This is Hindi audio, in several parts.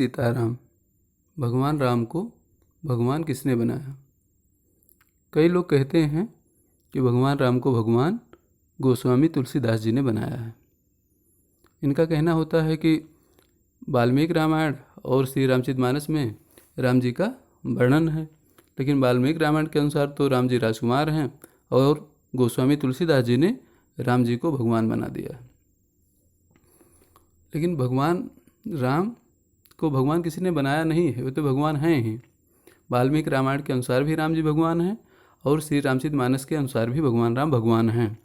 सीताराम। भगवान राम को भगवान किसने बनाया? कई लोग कहते हैं कि भगवान राम को भगवान गोस्वामी तुलसीदास जी ने बनाया है। इनका कहना होता है कि वाल्मीकि रामायण और श्री रामचरितमानस में राम जी का वर्णन है, लेकिन वाल्मीकि रामायण के अनुसार तो राम जी राजकुमार हैं और गोस्वामी तुलसीदास जी ने राम जी को भगवान बना दिया। लेकिन भगवान राम को भगवान किसी ने बनाया नहीं है, वे तो भगवान हैं ही। वाल्मीकि रामायण के अनुसार भी राम जी भगवान हैं और श्री रामचरितमानस के अनुसार भी भगवान राम भगवान हैं।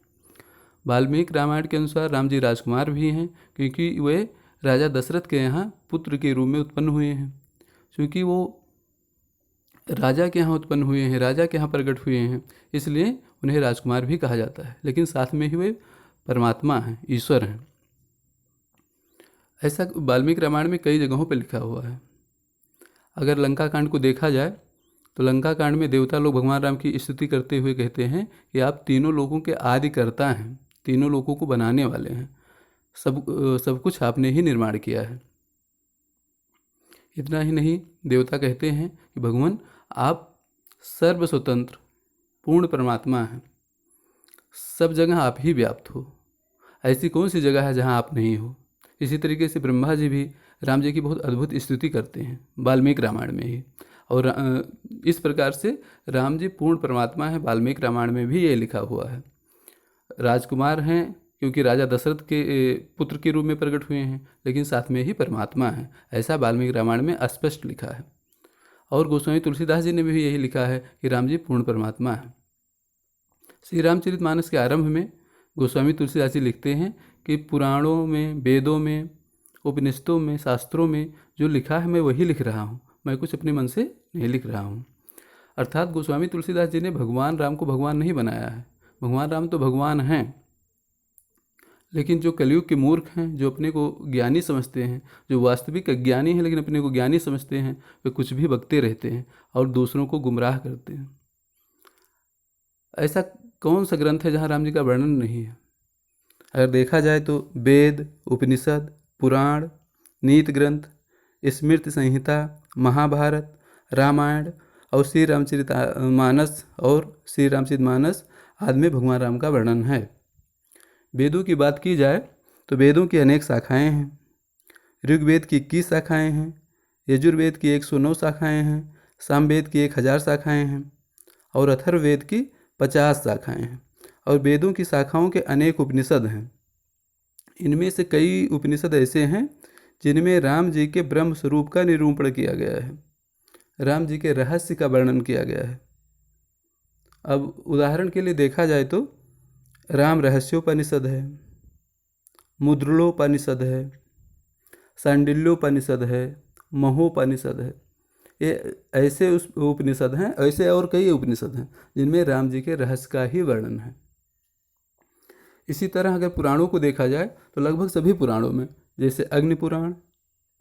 वाल्मीकि रामायण के अनुसार राम जी राजकुमार भी हैं, क्योंकि वे राजा दशरथ के यहाँ पुत्र के रूप में उत्पन्न हुए हैं। क्योंकि वो राजा के यहाँ उत्पन्न हुए हैं, राजा के यहाँ प्रकट हुए हैं, इसलिए उन्हें राजकुमार भी कहा जाता है। लेकिन साथ में ही वे परमात्मा हैं, ईश्वर हैं। ऐसा वाल्मीकि रामायण में कई जगहों पर लिखा हुआ है। अगर लंका कांड को देखा जाए तो लंका कांड में देवता लोग भगवान राम की स्तुति करते हुए कहते हैं कि आप तीनों लोगों के आदिकर्ता हैं, तीनों लोगों को बनाने वाले हैं, सब कुछ आपने ही निर्माण किया है। इतना ही नहीं, देवता कहते हैं कि भगवान आप सर्व स्वतंत्र पूर्ण परमात्मा हैं, सब जगह आप ही व्याप्त हो, ऐसी कौन सी जगह है जहाँ आप नहीं हो। इसी तरीके से ब्रह्मा जी भी राम जी की बहुत अद्भुत स्तुति करते हैं वाल्मीकि रामायण में ही। और इस प्रकार से राम जी पूर्ण परमात्मा है। वाल्मीकि रामायण में भी ये लिखा हुआ है। राजकुमार हैं क्योंकि राजा दशरथ के पुत्र के रूप में प्रकट हुए हैं, लेकिन साथ में ही परमात्मा है, ऐसा वाल्मीकि रामायण में स्पष्ट लिखा है। और गोस्वामी तुलसीदास जी ने भी यही लिखा है कि राम जी पूर्ण परमात्मा है। श्री रामचरितमानस के आरंभ में गोस्वामी तुलसीदास जी लिखते हैं कि पुराणों में, वेदों में, उपनिषदों में, शास्त्रों में जो लिखा है मैं वही लिख रहा हूँ, मैं कुछ अपने मन से नहीं लिख रहा हूँ। अर्थात गोस्वामी तुलसीदास जी ने भगवान राम को भगवान नहीं बनाया है। भगवान राम तो भगवान हैं, लेकिन जो कलयुग के मूर्ख हैं, जो अपने को ज्ञानी समझते हैं, जो वास्तविक अज्ञानी हैं लेकिन अपने को ज्ञानी समझते हैं, वे कुछ भी बकते रहते हैं और दूसरों को गुमराह करते हैं। ऐसा कौन सा ग्रंथ है जहाँ राम जी का वर्णन नहीं है? अगर देखा जाए तो वेद, उपनिषद, पुराण, नीति ग्रंथ, स्मृति संहिता, महाभारत, रामायण और श्री रामचरितमानस आदि में भगवान राम का वर्णन है। वेदों की बात की जाए तो वेदों की अनेक शाखाएं हैं। ऋग्वेद की 21 शाखाएं हैं, यजुर्वेद की 109 शाखाएं हैं, सामवेद की 1000 शाखाएं हैं और अथर्ववेद की 50 शाखाएं हैं। और वेदों की शाखाओं के अनेक उपनिषद हैं। इनमें से कई उपनिषद ऐसे हैं जिनमें राम जी के ब्रह्म स्वरूप का निरूपण किया गया है, राम जी के रहस्य का वर्णन किया गया है। अब उदाहरण के लिए देखा जाए तो राम रहस्योपनिषद है, मुद्रलोपनिषद है, सांडिल्योपनिषद है, महोपनिषद है। ये ऐसे उस उपनिषद हैं, ऐसे और कई उपनिषद हैं जिनमें राम जी के रहस्य का ही वर्णन है। इसी तरह अगर पुराणों को देखा जाए तो लगभग सभी पुराणों में, जैसे अग्नि पुराण,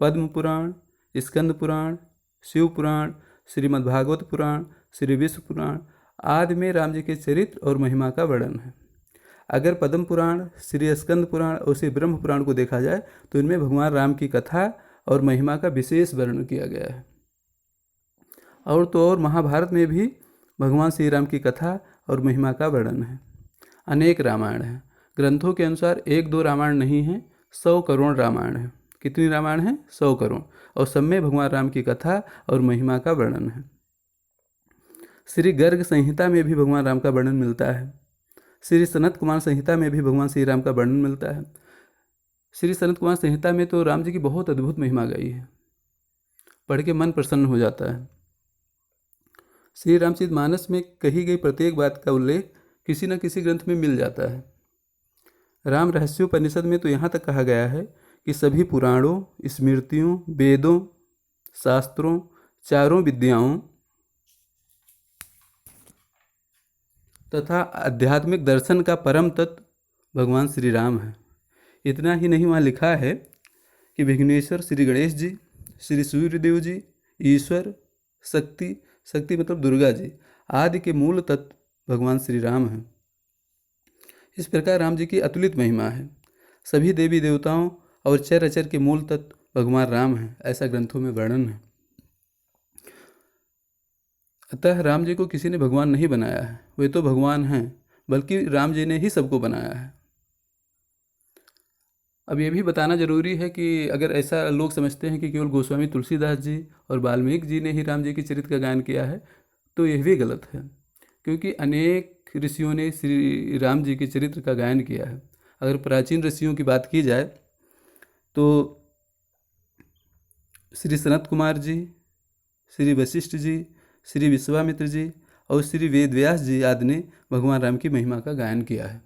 पद्म पुराण, स्कंद पुराण, शिव पुराण, श्रीमद्भागवत पुराण, श्री विष्णु पुराण आदि में राम जी के चरित्र और महिमा का वर्णन है। अगर पद्म पुराण, श्री स्कंद पुराण और श्री ब्रह्म पुराण को देखा जाए तो इनमें भगवान राम की कथा और महिमा का विशेष वर्णन किया गया है। और तो और महाभारत में भी भगवान श्री राम की कथा और महिमा का वर्णन है। अनेक रामायण हैं। ग्रंथों के अनुसार 1-2 रामायण नहीं है, 100 करोड़ रामायण है। कितनी रामायण है? 100 करोड़। और सब में भगवान राम की कथा और महिमा का वर्णन है। श्री गर्ग संहिता में भी भगवान राम का वर्णन मिलता है। श्री सनत कुमार संहिता में भी भगवान श्री राम का वर्णन मिलता है। श्री सनत कुमार संहिता में तो राम जी की बहुत अद्भुत महिमा गाई है, पढ़ के मन प्रसन्न हो जाता है। श्री रामचरितमानस में कही गई प्रत्येक बात का उल्लेख किसी न किसी ग्रंथ में मिल जाता है। राम रहस्योपनिषद में तो यहाँ तक कहा गया है कि सभी पुराणों, स्मृतियों, वेदों, शास्त्रों, चारों विद्याओं तथा आध्यात्मिक दर्शन का परम तत्व भगवान श्री राम है। इतना ही नहीं, वहाँ लिखा है कि विघ्नेश्वर श्री गणेश जी, श्री सूर्यदेव जी, ईश्वर, शक्ति मतलब दुर्गा जी आदि के मूल तत्व भगवान श्री राम हैं। इस प्रकार राम जी की अतुलित महिमा है। सभी देवी देवताओं और चर अचर के मूल तत्व भगवान राम हैं, ऐसा ग्रंथों में वर्णन है। अतः राम जी को किसी ने भगवान नहीं बनाया है, वे तो भगवान हैं, बल्कि राम जी ने ही सबको बनाया है। अब ये भी बताना जरूरी है कि अगर ऐसा लोग समझते हैं कि केवल गोस्वामी तुलसीदास जी और वाल्मीकि जी ने ही राम जी के चरित्र का गायन किया है, तो यह भी गलत है, क्योंकि अनेक ऋषियों ने श्री राम जी के चरित्र का गायन किया है। अगर प्राचीन ऋषियों की बात की जाए तो श्री सनत कुमार जी, श्री वशिष्ठ जी, श्री विश्वामित्र जी और श्री वेदव्यास जी आदि ने भगवान राम की महिमा का गायन किया है।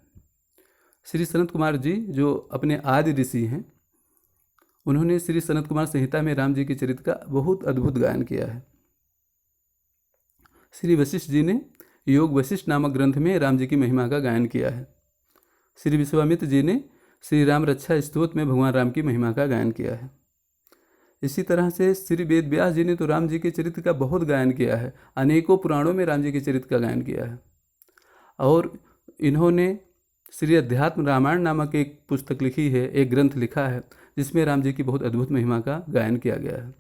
श्री सनत कुमार जी जो अपने आदि ऋषि हैं, उन्होंने श्री सनत कुमार संहिता में राम जी के चरित्र का बहुत अद्भुत गायन किया है। श्री वशिष्ठ जी ने योग वशिष्ठ नामक ग्रंथ में राम जी की महिमा का गायन किया है। श्री विश्वामित्र जी ने श्री राम रक्षा स्तोत्र में भगवान राम की महिमा का गायन किया है। इसी तरह से श्री वेद व्यास जी ने तो राम जी के चरित्र का बहुत गायन किया है, अनेकों पुराणों में राम जी के चरित्र का गायन किया है। और इन्होंने श्री अध्यात्म रामायण नामक एक पुस्तक लिखी है, एक ग्रंथ लिखा है, जिसमें राम जी की बहुत अद्भुत महिमा का गायन किया गया है।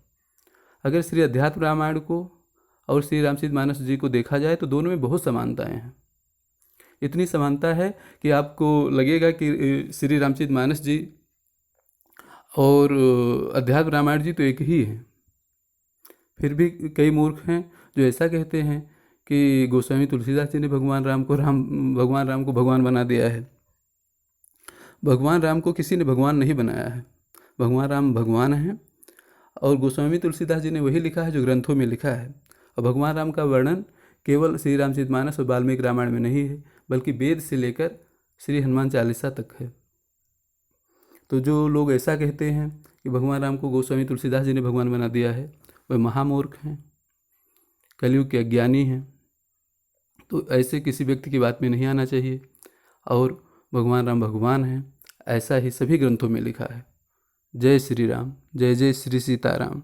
अगर श्री अध्यात्म रामायण को और श्री रामचरितमानस जी को देखा जाए तो दोनों में बहुत समानताएं हैं। इतनी समानता है कि आपको लगेगा कि श्री रामचरितमानस जी और अध्यात्म रामायण जी तो एक ही हैं। फिर भी कई मूर्ख हैं जो ऐसा कहते हैं कि गोस्वामी तुलसीदास जी ने भगवान राम को भगवान बना दिया है। भगवान राम को किसी ने भगवान नहीं बनाया है, भगवान राम भगवान हैं। और गोस्वामी तुलसीदास जी ने वही लिखा है जो ग्रंथों में लिखा है। और भगवान राम का वर्णन केवल श्री रामचरितमानस और वाल्मीकि रामायण में नहीं है, बल्कि वेद से लेकर श्री हनुमान चालीसा तक है। तो जो लोग ऐसा कहते हैं कि भगवान राम को गोस्वामी तुलसीदास जी ने भगवान बना दिया है, वह महामूर्ख हैं, कलयुग के अज्ञानी हैं। तो ऐसे किसी व्यक्ति की बात में नहीं आना चाहिए। और भगवान राम भगवान हैं, ऐसा ही सभी ग्रंथों में लिखा है। जय श्री राम, जय जय श्री सीताराम।